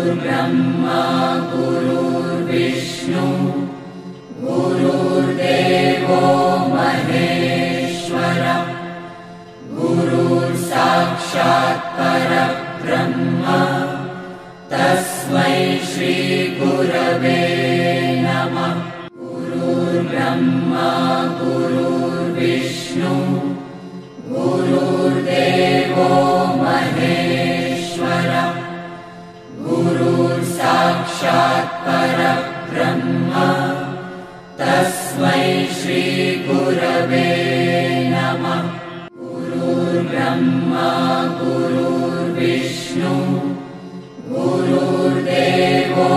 गुरुर्ब्रह्मा गुरुर्विष्णु गुरुर्देवो महेश्वरः गुरुर्साक्षात् परब्रह्म तस्मै श्री गुरवे नमः। गुरुर्ब्रह्मा गुरुर्विष्णु गुरुर्देवो महेश्वरः गुरुर्साक्षात् परब्रह्म तस्मै श्री गुरवे नमः। गुरुर्ब्रह्मा गुरुर्विष्णु गुरुर्देवो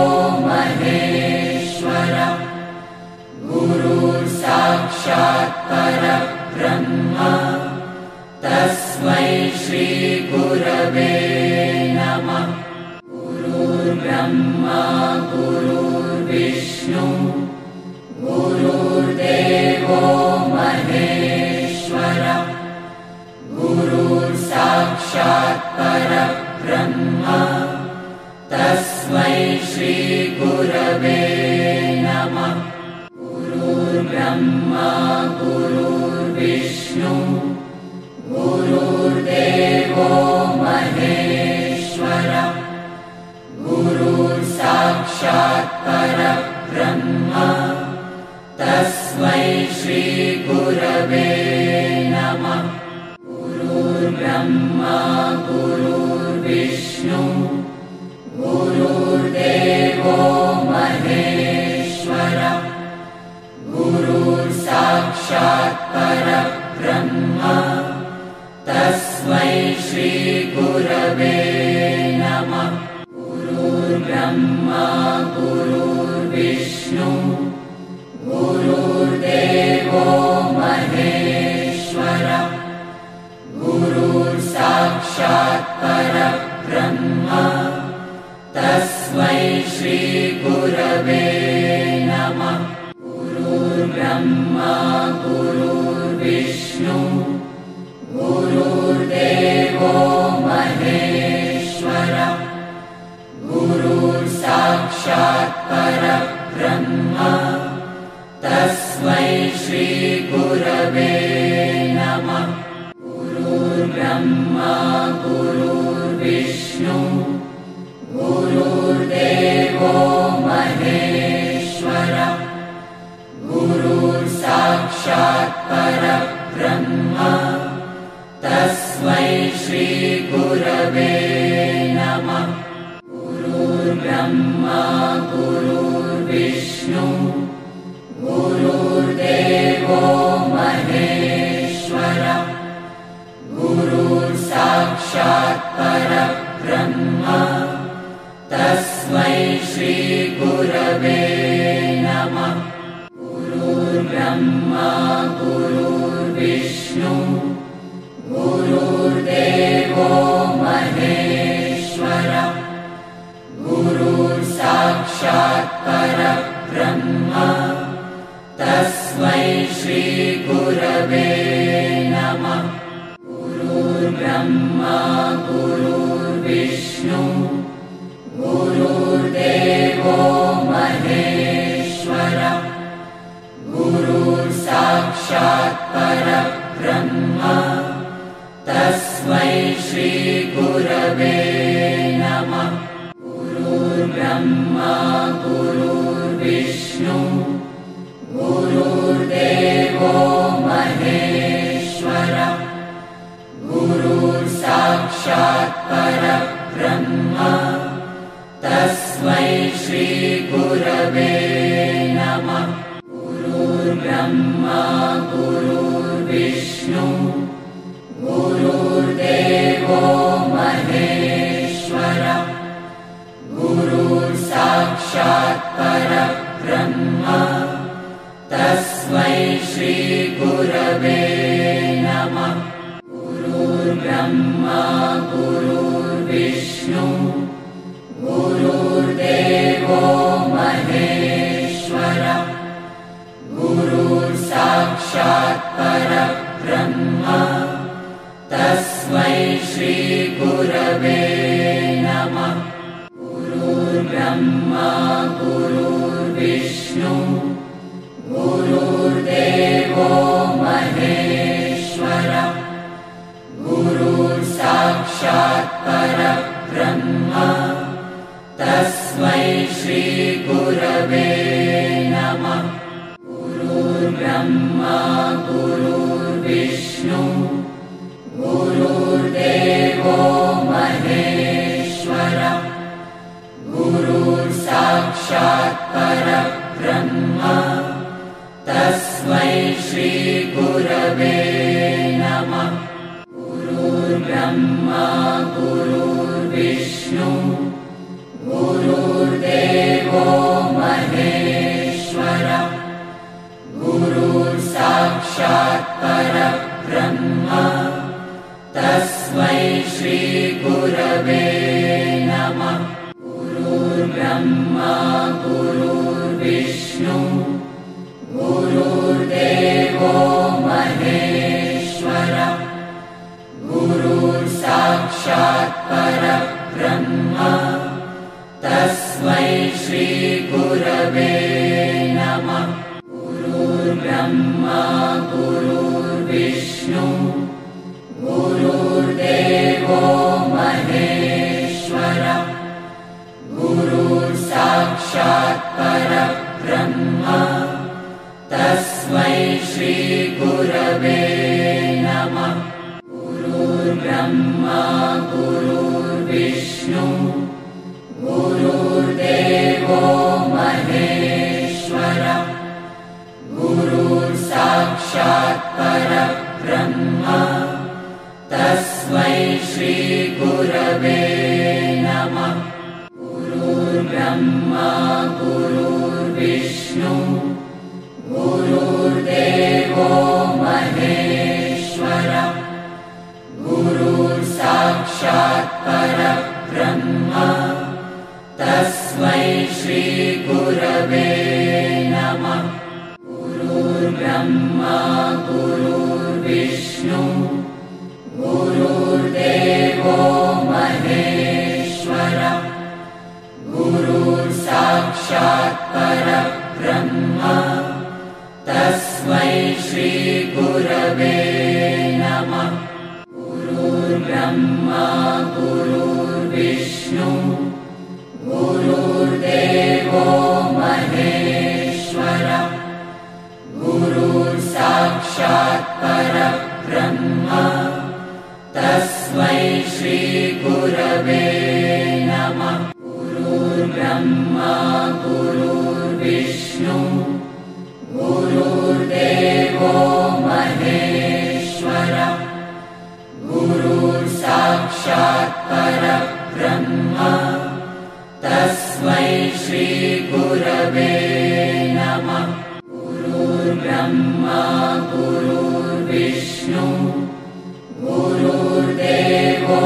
महेश्वरः गुरुर्साक्षात् परब्रह्म तस्मै श्री गुरवे नमः। गुरुर्ब्रह्मा गुरुर्विष्णु गुरुर्देवो महेश्वरः गुरुर्साक्षात् परब्रह्म तस्मै श्री गुरवे नमः। गुरुर्ब्रह्मा गुरुर्विष्णु गुरुर्देवो महेश्वरः गुरुर्साक्षात् परब्रह्म तस्मै श्री गुरवे नमः। गुरुर्ब्रह्मा गुरुर्विष्णु गुरुर्देवो महेश्वरः गुरुर्साक्षात् परब्रह्म तस्मै श्री गुरवे नमः। गुरुर्ब्रह्मा गुरुर्विष्णु गुरुर्देवो महेश्वरः गुरुर्साक्षात् परब्रह्म तस्मै श्री गुरवे नमः। गुरुर्ब्रह्मा गुरुर्विष्णु गुरुर्देवो महेश्वरः गुरुर्साक्षात् परब्रह्म तस्मै श्री गुरवे नमः। गुरुर्ब्रह्मा गुरुर्विष्णु गुरुर्देवो महेश्वरः गुरुर्साक्षात् परब्रह्म तस्मै श्री गुरवे नमः। गुरुर्ब्रह्मा गुरुर्विष्णु गुरुर्देवो महेश्वरः गुरुर्साक्षात् परब्रह्म तस्मै श्री गुरवे नमः। गुरुर्ब्रह्मा गुरुर्विष्णु गुरुर्देवो महेश्वरः गुरुर्साक्षात् परब्रह्म तस्मै श्री गुरवे नमः। गुरुर्ब्रह्मा गुरुर्विष्णु गुरुर्देवो महेश्वरः गुरुर्साक्षात् परब्रह्म तस्मै श्री गुरवे नमः। गुरुर्ब्रह्मा गुरुर्विष्णु गुरुर्देवो महेश्वरः गुरुर्साक्षात् परब्रह्म तस्मै श्री गुरवे नमः। गुरुर्ब्रह्मा गुरुर्विष्णु गुरुर्देवो महेश्वरः गुरुर्साक्षात् परब्रह्म तस्मै श्री गुरवे नमः। गुरुर्ब्रह्मा गुरुर्विष्णु गुरुर्देवो महेश्वरः गुरुर्साक्षात् परब्रह्म तस्मै श्री गुरवे नमः। ब्रह्मा गुरुर्विष्णु गुरुर्देवो महेश्वरः गुरुर्साक्षात् परब्रह्म तस्मै श्री गुरवे नमः। गुरुर्ब्रह्मा गुरुर्विष्णु गुरुर्देवो महेश्वरः गुरुर्साक्षात् परब्रह्म तस्मै श्री गुरवे नमः। गुरुर्ब्रह्मा गुरुर्विष्णु गुरुर्देवो महेश्वरः गुरुर्साक्षात् परब्रह्म तस्मै श्री गुरवे नमः। गुरुर्ब्रह्मा गुरुर्विष्णु गुरुर्देवो महेश्वरः गुरुर्साक्षात् परब्रह्म तस्मै श्री गुरवे नमः। गुरुर्ब्रह्मा गुरुर्विष्णु गुरुर्देवो महेश्वरः गुरुर्साक्षात् परब्रह्म तस्मै श्री गुरवे नमः। गुरुर्ब्रह्मा गुरुर्विष्णु गुरुर्देवो महेश्वरः गुरुर्साक्षात् परब्रह्म तस्मै श्री गुरवे नमः। गुरुर्ब्रह्मा गुरुर्विष्णु गुरुर्देवो महेश्वरः गुरुर्साक्षात् परब्रह्म तस्मै श्री गुरवे नमः। गुरुर्ब्रह्मा गुरुर्विष्णु गुरुर्देवो महेश्वरः गुरुर्साक्षात् परब्रह्म तस्मै श्री गुरवे नमः। गुरुर्ब्रह्मा गुरुर्विष्णु गुरुर्देवो महेश्वरः गुरुर्साक्षात् परब्रह्म तस्मै श्री गुरवे नमः। गुरुर्ब्रह्मा गुरुर्विष्णु गुरुर्देवो महेश्वरः गुरुर्साक्षात् परब्रह्म तस्मै श्री गुरवे नमः। गुरुर्ब्रह्मा गुरुर्विष्णु गुरुर्देवो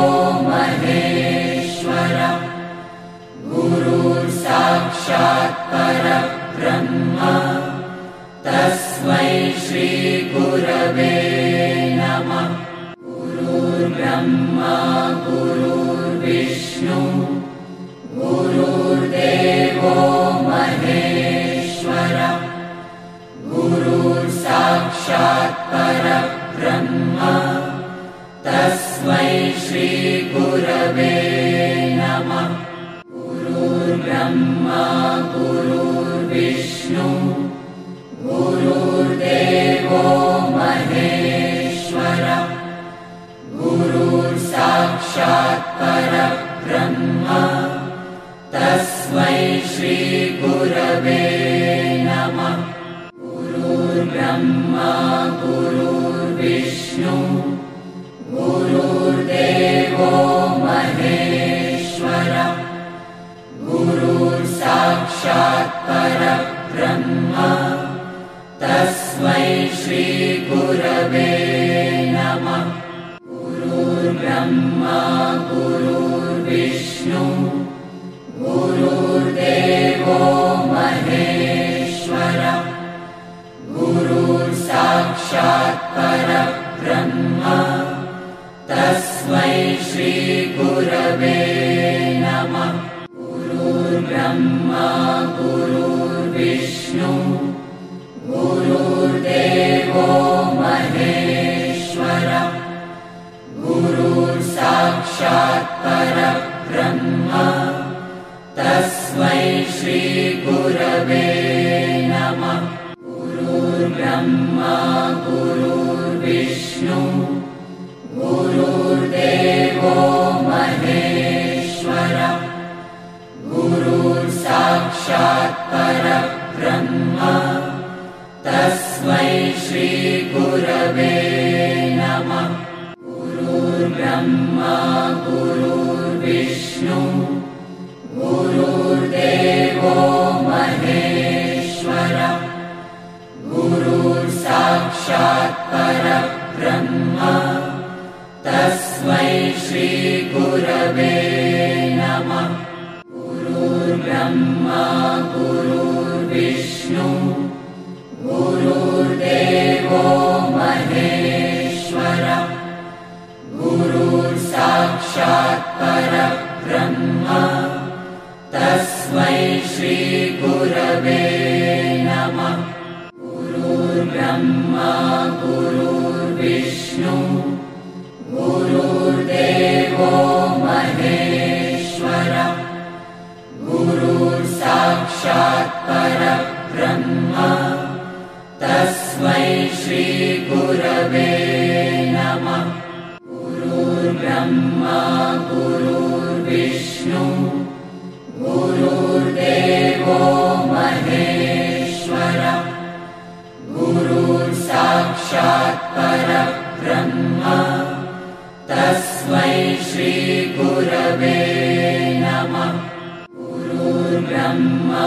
महेश्वरः गुरुर्साक्षात् परब्रह्म तस्मै श्री गुरवे नमः। गुरुर्ब्रह्मा गुरुर्विष्णु गुरुर्देवो महेश्वरः गुरुर्साक्षात् परब्रह्म तस्मै श्री गुरवे नमः। गुरुर्ब्रह्मा गुरुर्विष्णु गुरुर्देवो महेश्वरः गुरुर्साक्षात् परब्रह्म तस्मै श्री गुरवे नमः। गुरुर्ब्रह्मा गुरुर्विष्णु गुरुर्देवो महेश्वरः गुरुर्साक्षात् परब्रह्म तस्मै श्री गुरवे नमः। गुरुर्ब्रह्मा गुरुर्विष्णु गुरुर्देवो महेश्वरः गुरुर्साक्षात् परब्रह्म तस्मै श्री गुरवे नमः। गुरुर्ब्रह्मा गुरुर्ब्रह्मा गुरुर्विष्णु गुरुर्देवो महेश्वरः गुरुर्साक्षात् परब्रह्म तस्मै श्रीगुरवे नमः। गुरुर्ब्रह्मा गुरुर्विष्णु गुरुर्देवो महेश्वरः गुरुर्साक्षात् परब्रह्म तस्मै श्रीगुरवे नमः। गुरुर्ब्रह्मा गुरुर्विष्णु गुरुर्देवो महेश्वरः गुरुर्साक्षात् परब्रह्म तस्मै श्रीगुरवे नमः। गुरुर्ब्रह्मा गुरुर्विष्णु गुरुर्देवो महेश्वरः गुरुर्साक्षात् परब्रह्म तस्मै श्रीगुरवे नमः। गुरुर्ब्रह्मा गुरुर्विष्णु गुरुर्देवो महेश्वरः गुरुर्साक्षात् परब्रह्म तस्मै श्रीगुरवे नमः। गुरुर्ब्रह्मा गुरुर्विष्णु गुरुर्देवो महेश्वरः गुरुर्साक्षात् परब्रह्म तस्मै श्रीगुरवे नमः। गुरुर्ब्रह्मा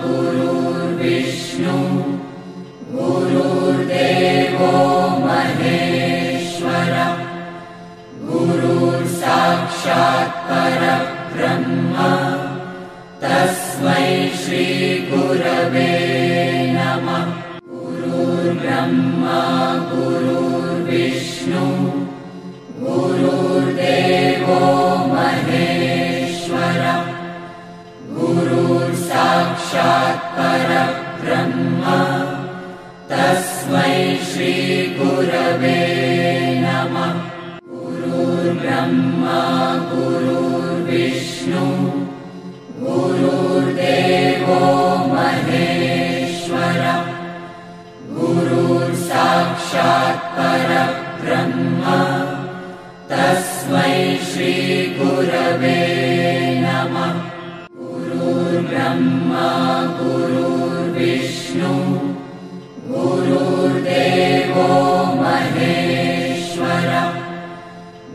गुरुर्विष्णु गुरुर्देवो महेश्वरः गुरुर्साक्षात् परब्रह्म तस्मै श्रीगुरवे नमः। गुरुर्ब्रह्मा गुरुर्विष्णु गुरुर्देवो महेश्वरः गुरुर्साक्षात् परब्रह्म तस्मै श्रीगुरवे नमः। गुरुर्ब्रह्मा गुरुर्विष्णु गुरुर्देवो महेश्वरः गुरुर्साक्षात् परब्रह्म तस्मै श्रीगुरवे नमः। गुरुर्ब्रह्मा गुरुर्विष्णु गुरुर्देवो महेश्वरः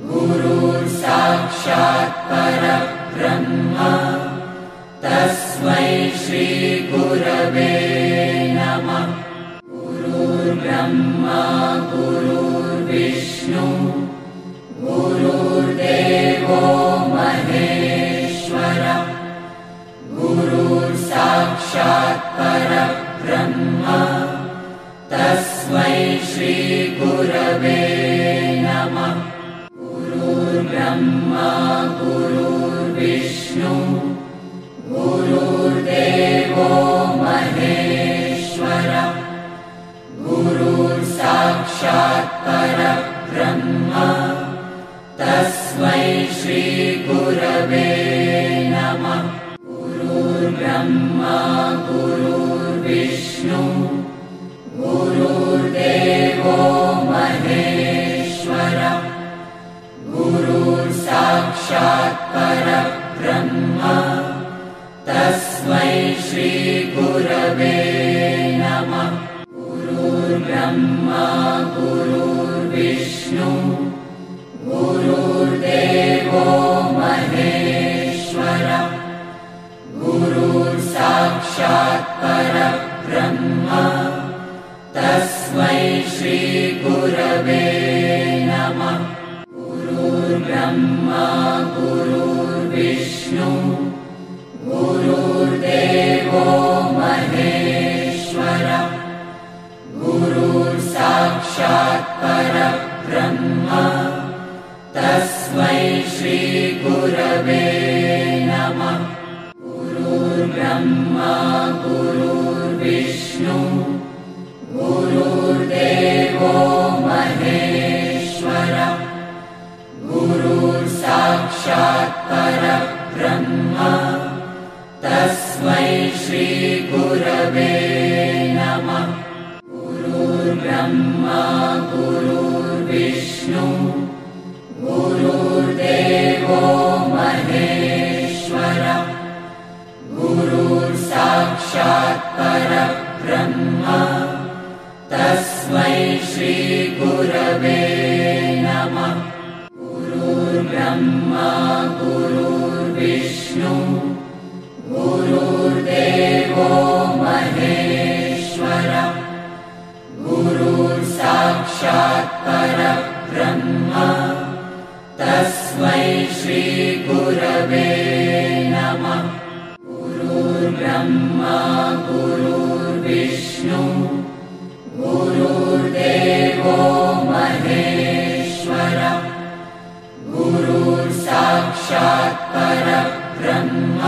गुरुर्साक्षात् परब्रह्म तस्मै श्रीगुरवे नमः। गुरुर्ब्रह्मा गुरुर्विष्णु गुरुर्देवो महेश्वरः गुरुर्साक्षात् परब्रह्म तस्मै श्रीगुरवे नमः। गुरुर्ब्रह्मा गुरुर्विष्णु गुरुर्देवो महेश्वरः गुरुर्साक्षात् परब्रह्म तस्मै श्रीगुरवे नमः। गुरुर्ब्रह्मा गुरुर्विष्णु गुरुर्देवो महेश्वरः गुरुर्साक्षात् परब्रह्म तस्मै श्रीगुरवे नमः। गुरुर्ब्रह्मा गुरुर्विष्णु गुरुर्देवो महेश्वरः गुरुर्साक्षात् परब्रह्म तस्मै श्रीगुरवे नमः। गुरुर्ब्रह्मा गुरुर्विष्णु गुरुर्देवो महेश्वरः गुरुर्साक्षात् परब्रह्म तस्मै श्रीगुरवे नमः। गुरुर्ब्रह्मा गुरुर्विष्णु गुरुर्देवो महेश्वरः गुरुर्साक्षात् परब्रह्म तस्मै श्री गुरवे नमः। गुरुर्ब्रह्मा गुरुर्विष्णु गुरुर्देवो महेश्वरः गुरुर्साक्षात् परब्रह्म तस्मै श्री गुरवे नमः। गुरुर्ब्रह्मा गुरुर्विष्णु गुरुर्देवो महेश्वरः गुरुर्साक्षात् परब्रह्म तस्मै श्री गुरवे नमः। गुरुर्ब्रह्मा गुरुर्विष्णु गुरुर्देवो महेश्वरः गुरुर्साक्षात् परब्रह्म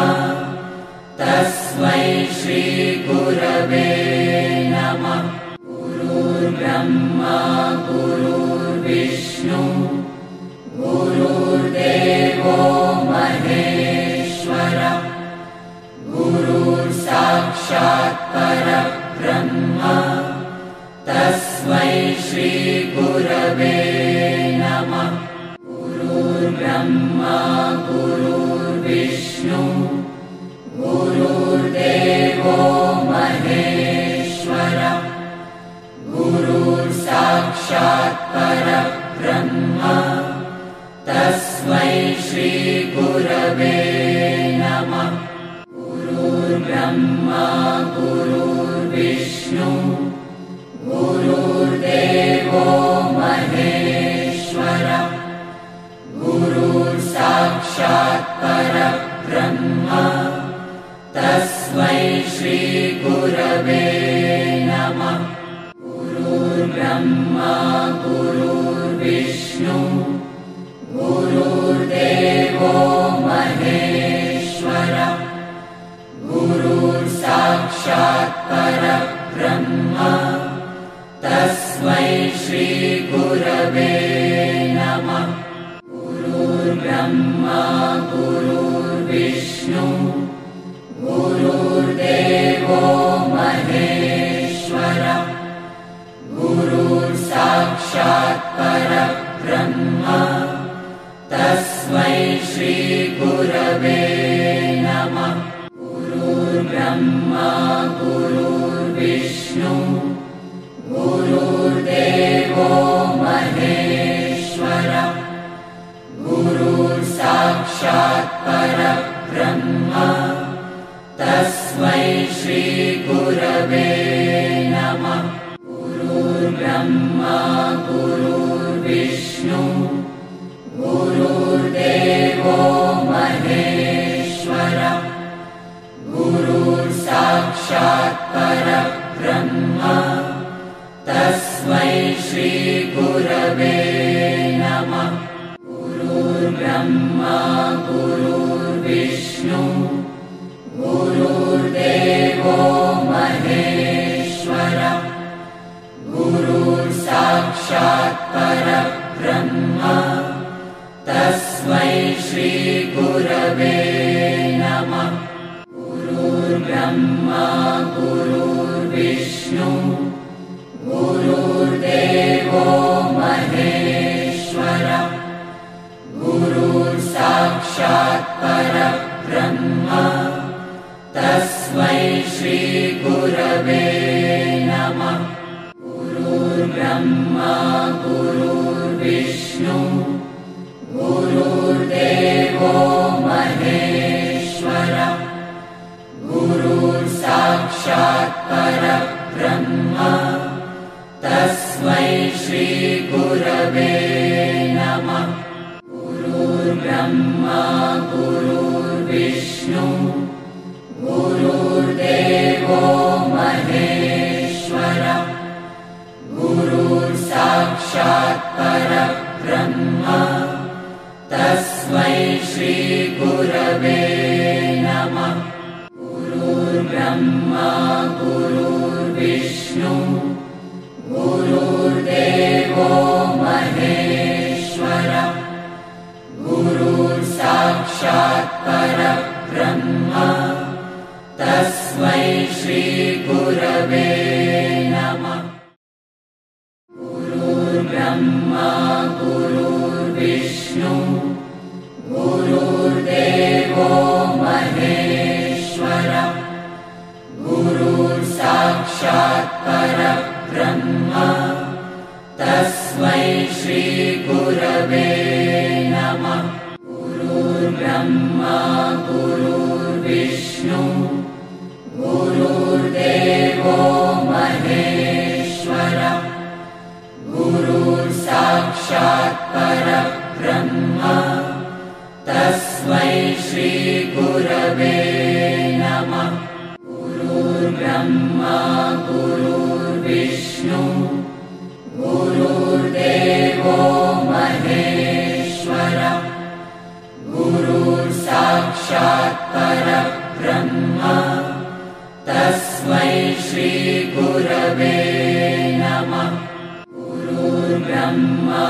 तस्मै श्री गुरवे नमः। गुरुर्ब्रह्मा गुरुर्विष्णु गुरुर्देवो महेश्वरः गुरुर्साक्षात् परब्रह्म तस्मै श्री गुरवे नमः। गुरुर्ब्रह्मा गुरुर्विष्णु गुरुर्देवो महेश्वरः गुरुर्साक्षात् परब्रह्म तस्मै श्री गुरवे नमः। गुरुर्ब्रह्मा गुरुर्विष्णु गुरुर्देवो महेश्वरः गुरुर्साक्षात् परब्रह्म तस्मै श्री गुरवे नमः। गुरुर्ब्रह्मा गुरुर्विष्णु गुरुर्देवो महेश्वरः गुरुर्साक्षात् परब्रह्म तस्मै श्री गुरवे नमः। गुरुर्ब्रह्मा गुरुर्विष्णु गुरुर्देवो महेश्वरः गुरुर्साक्षात् परब्रह्म तस्मै श्री गुरवे नमः। गुरुर्ब्रह्मा गुरुर्विष्णु गुरुर्देवो महेश्वरः गुरुर्साक्षात् परब्रह्म तस्मै श्री गुरवे नमः। गुरुर्ब्रह्मा गुरुर्विष्णु गुरुर्देवो महेश्वरः गुरुर्साक्षात् परब्रह्म तस्मै श्री गुरवे नमः। गुरुर्ब्रह्मा गुरुर्विष्णु गुरुर्देवो महेश्वरः गुरुर्साक्षात् परब्रह्म तस्मै श्री गुरवे नमः। गुरुर्ब्रह्मा गुरुर्विष्णु गुरुर्देवो महेश्वरः गुरुर्साक्षात् परब्रह्म तस्मै श्री गुरवे नमः। गुरुर्ब्रह्मा गुरुर्विष्णु गुरुर्देवो महेश्वरः गुरुर्साक्षात् परब्रह्म तस्मै श्री गुरवे नमः। गुरुर्ब्रह्मा गुरुर्विष्णु गुरुर्ब्रह्मा गुरुर्विष्णु गुरुर्देवो महेश्वरः गुरुर्साक्षात् परब्रह्म तस्मै श्रीगुरवे नमः। गुरुर्ब्रह्मा गुरुर्विष्णु गुरुर्देवो महेश्वरः गुरुर्साक्षात् परब्रह्म तस्मै श्रीगुरवे नमः। गुरुर्ब्रह्मा गुरुर्विष्णु गुरुर्देवो महेश्वरः गुरुर्साक्षात् परब्रह्म तस्मै श्रीगुरवे नमः। गुरुर्ब्रह्मा गुरुर्विष्णु गुरुर्देवो महेश्वरः गुरुर्साक्षात् परब्रह्म तस्मै श्रीगुरवे नमः। गुरुर्ब्रह्मा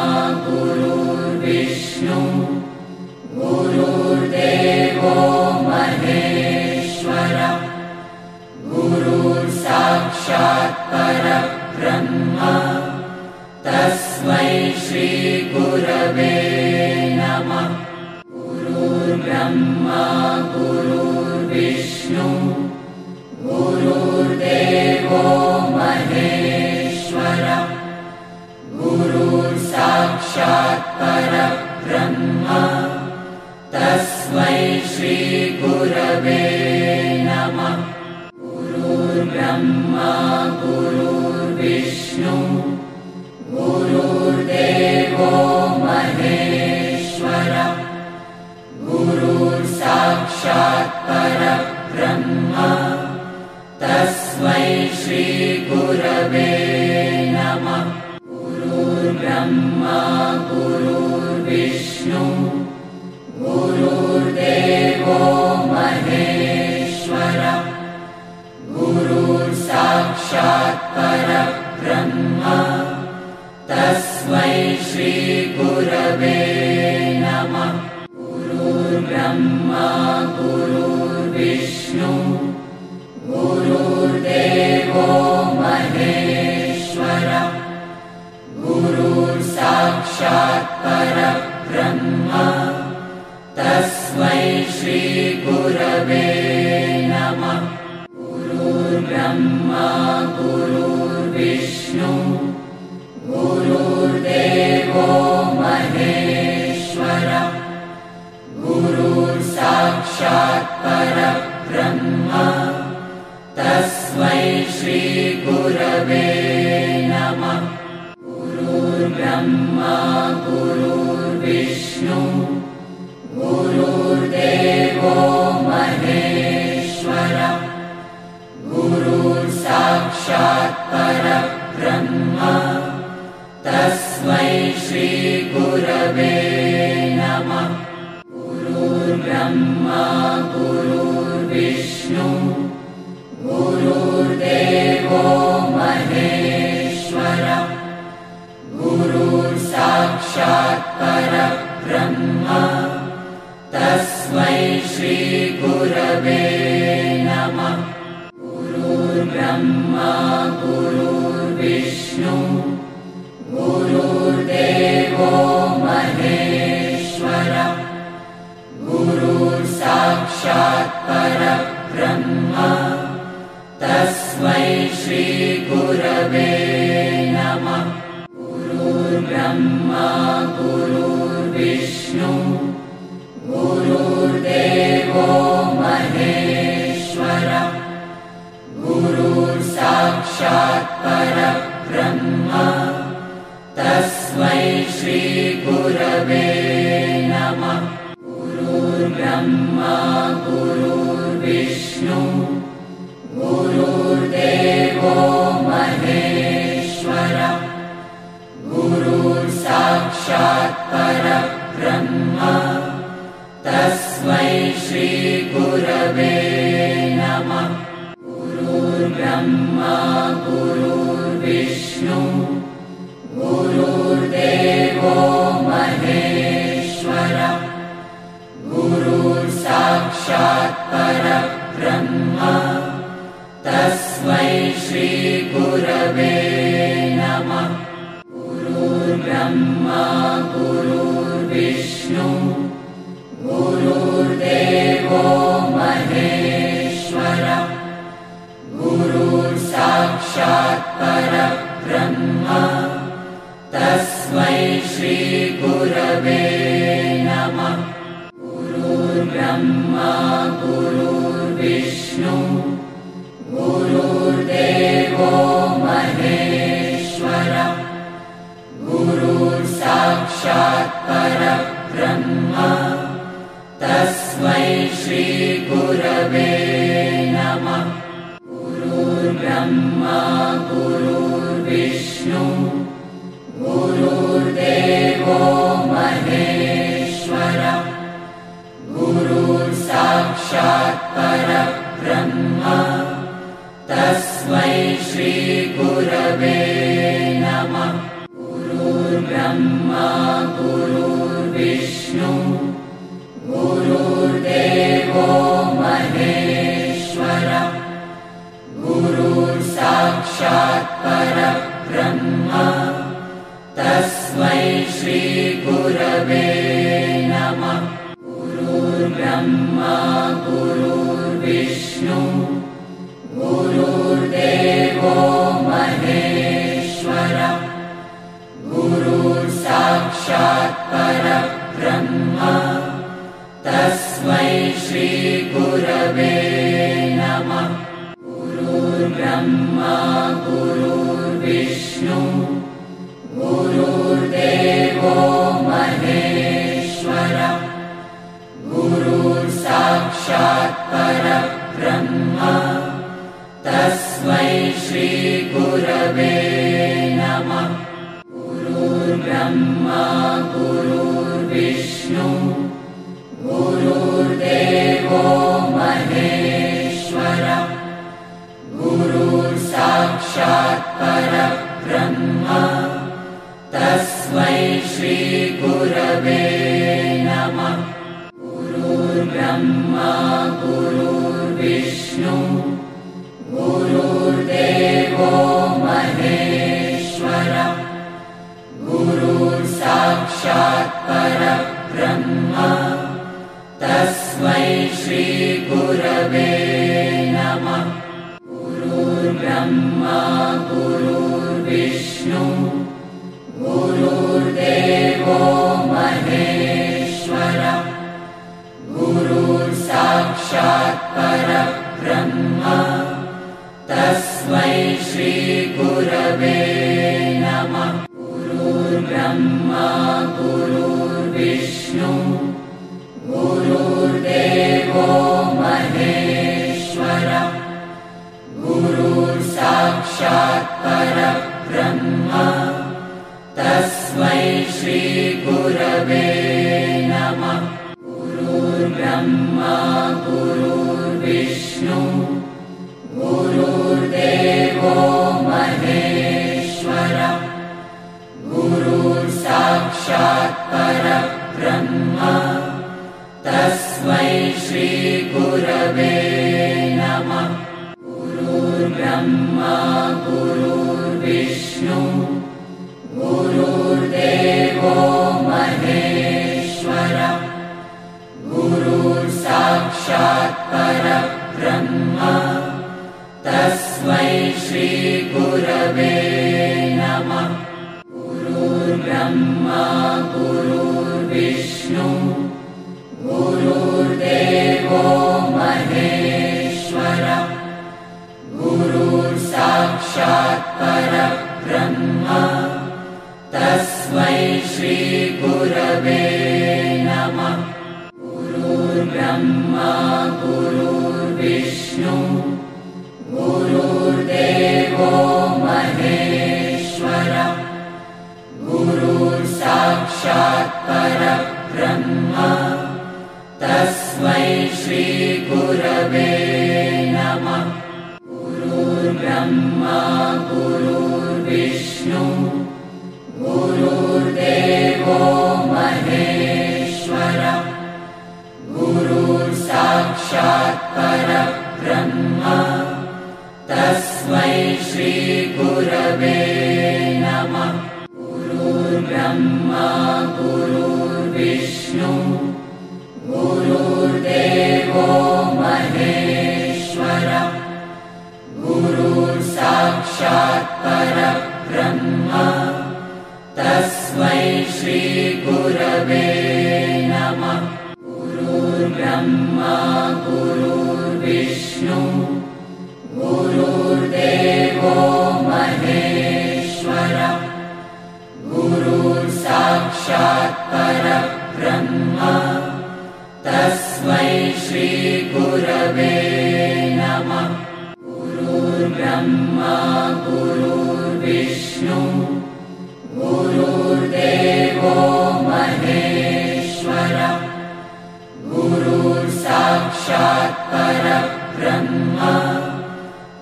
गुरुर्विष्णु गुरुर्देवो महेश्वरः गुरुर्साक्षात् परब्रह्म तस्मै श्रीगुरवे नमः। गुरुर्ब्रह्मा गुरुर्विष्णु गुरुर्देवो महेश्वरः गुरुर्साक्षात् परब्रह्म तस्मै श्रीगुरवे नमः। गुरुर्ब्रह्मा गुरुर्विष्णु गुरुर्देवो महेश्वरः गुरुर्साक्षात् परब्रह्म तस्मै श्रीगुरवे नमः। गुरुर्ब्रह्मा गुरुर्विष्णु गुरुर्देवो महेश्वरः गुरुर्साक्षात् परब्रह्म तस्मै श्रीगुरवे नमः। गुरुर्ब्रह्मा गुरुर्विष्णु गुरुर्देवो महेश्वरः गुरुर्साक्षात् परब्रह्म तस्मै श्रीगुरवे नमः। गुरुर्ब्रह्मा गुरुर्विष्णु गुरुर्देवो महेश्वरः गुरुर्साक्षात् परब्रह्म तस्मै श्रीगुरवे नमः। गुरुर्ब्रह्मा गुरुर्विष्णु गुरुर्देवो महेश्वरः गुरुर्साक्षात् परब्रह्म तस्मै श्रीगुरवे नमः। गुरुर्ब्रह्मा गुरुर्विष्णु गुरुर्देवो महेश्वरः गुरुर्साक्षात् परब्रह्म तस्मै श्रीगुरवे नमः। गुरुर्ब्रह्मा गुरुर्विष्णु गुरुर्देवो महेश्वरः गुरुर्साक्षात् परब्रह्म तस्मै श्रीगुरवे नमः। गुरुर्ब्रह्मा गुरुर्विष्णु गुरुर्देवो महेश्वरः गुरुर्साक्षात् परब्रह्म तस्मै श्रीगुरवे नमः। गुरुर्ब्रह्मा गुरुर्विष्णु गुरुर्देवो महेश्वरः गुरुर्साक्षात् परब्रह्म तस्मै श्रीगुरवे नमः। गुरुर्ब्रह्मा गुरुर्विष्णु गुरुर्देवो महेश्वरः गुरुर्साक्षात् परब्रह्म तस्मै श्री गुरवे नमः। गुरुर्ब्रह्मा गुरुर्विष्णु गुरुर्देवो महेश्वरः गुरुर्साक्षात् परब्रह्म तस्मै श्री गुरवे नमः। गुरुर्ब्रह्मा गुरुर्विष्णु गुरुर्देवो महेश्वरः गुरुर्साक्षात् परब्रह्म तस्मै श्री गुरवे नमः। गुरुर्ब्रह्मा गुरुर्विष्णु गुरुर्देवो महेश्वरः गुरुर्साक्षात् परब्रह्म तस्मै श्री गुरवे नमः। गुरुर्ब्रह्मा गुरुर्विष्णु गुरुर्देवो महेश्वरः गुरुर्साक्षात् परब्रह्म तस्मै श्री गुरवे नमः। गुरुर्ब्रह्मा गुरुर्विष्णु गुरुर्देवो महेश्वरः गुरुर्साक्षात् परब्रह्म तस्मै श्री गुरवे नमः। गुरुर्ब्रह्मा गुरुर्विष्णु गुरुर्देवो महेश्वरः गुरुर्साक्षात् परब्रह्म तस्मै श्री गुरवे नमः। गुरुर्ब्रह्मा गुरुर्विष्णु गुरुर्देवो महेश्वरः गुरुर्साक्षात् परब्रह्म तस्मै श्री गुरवे नमः। गुरुर्ब्रह्मा गुरुर्विष्णु गुरुर्देवो महेश्वरः गुरुर्साक्षात् परब्रह्म तस्मै श्री गुरवे नमः। गुरुर्ब्रह्मा गुरुर्विष्णु गुरुर्देवो महेश्वरः गुरुर्साक्षात् परब्रह्म तस्मै श्री गुरवे नमः। गुरुर्ब्रह्मा गुरुर्विष्णु गुरुर्देवो महेश्वरः गुरुर्साक्षात् परब्रह्म तस्मै श्री गुरवे नमः। गुरुर्ब्रह्मा गुरुर्विष्णु गुरुर्देवो महेश्वरः गुरुर्साक्षात् परब्रह्म तस्मै श्री गुरवे नमः। गुरुर्ब्रह्मा गुरुर्विष्णु गुरुर्देवो महेश्वरः गुरुर्साक्षात् परब्रह्म तस्मै श्री गुरवे नमः। गुरुर्ब्रह्मा गुरुर्विष्णु गुरुर्देवो महेश्वरः गुरुर्साक्षात् परब्रह्म तस्मै श्री गुरवे नमः। गुरुर्ब्रह्मा गुरुर्विष्णु गुरुर्देवो महेश्वरः गुरुर्साक्षात् परब्रह्म तस्मै श्री गुरवे नमः। गुरुर्ब्रह्मा गुरुर्विष्णु गुरुर्देवो महेश्वरः गुरुर्साक्षात् परब्रह्म तस्मै श्री गुरवे नमः। गुरुर्ब्रह्मा गुरुर्विष्णु गुरुर्देवो महेश्वरः गुरुर्साक्षात् परब्रह्म तस्मै श्री गुरवे नमः। गुरुर्ब्रह्मा गुरुर्विष्णु गुरुर्देवो महेश्वरः गुरुर्साक्षात् परब्रह्म तस्मै श्री गुरवे नमः। गुरुर्ब्रह्मा गुरुर्विष्णु गुरुर्देवो महेश्वरः गुरुर्साक्षात् परब्रह्म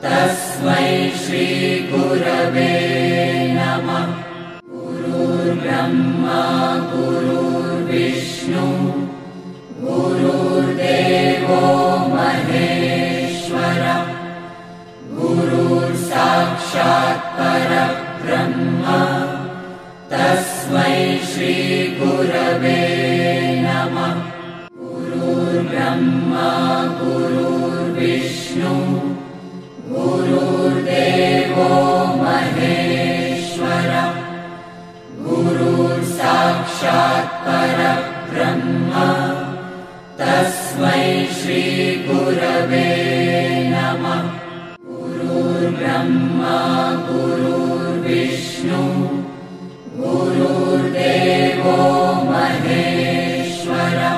तस्मै श्री गुरवे नमः। गुरुर्ब्रह्मा गुरुर्विष्णु गुरुर्देवो महेश्वरः गुरुर्साक्षात् परब्रह्म तस्मै श्री गुरवे नमः। गुरुर्ब्रह्मा गुरुर्विष्णु गुरुर्देवो महेश्वरः गुरुर्साक्षात् परब्रह्म तस्मै श्री गुरवे नमः। गुरुर्ब्रह्मा गुरुर्विष्णु गुरुर्देवो महेश्वरः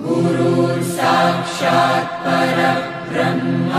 गुरुर्साक्षात् परब्रह्म